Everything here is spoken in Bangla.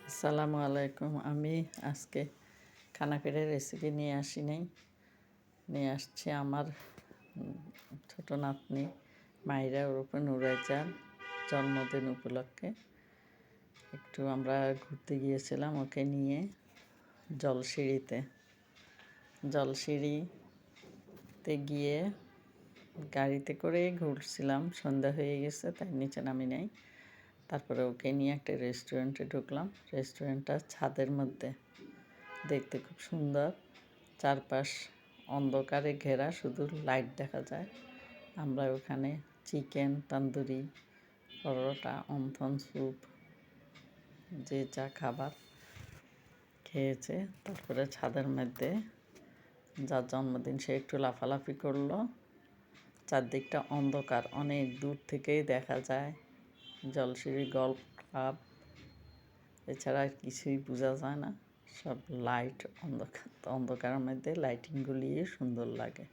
আসসালামু আলাইকুম। আমি আজকে খানাপিরের রেসিপি নিয়ে আসছি আমার ছোটো নাতনি মাহিরা ওরফে নুরাইজার জন্মদিন উপলক্ষে একটু আমরা ঘুরতে গিয়েছিলাম ওকে নিয়ে জলসিঁড়িতে গিয়ে গাড়িতে করে ঘুরছিলাম। সন্ধ্যা হয়ে গেছে, তাই নিচে নামি নাই। তারপরে ওকে নিয়ে একটা রেস্টুরেন্টে ঢুকলাম। রেস্টুরেন্টটা ছাদের মধ্যে, দেখতে খুব সুন্দর। চারপাশ অন্ধকারে ঘেরা, শুধু লাইট দেখা যায়। আমরা ওখানে চিকেন, তান্দুরি, পরোটা, অন্থন স্যুপ, যে যা খাবার খেয়েছে। তারপরে ছাদের মধ্যে যার জন্মদিন সে একটু লাফালাফি করলো। চারদিকটা অন্ধকার, অনেক দূর থেকেই দেখা যায় জলসিঁড়ি গল্ফ ক্লাব, এছাড়া আর কিছুই বোঝা যায় না। সব লাইট, অন্ধকারের মধ্যে লাইটিংগুলি সুন্দর লাগে।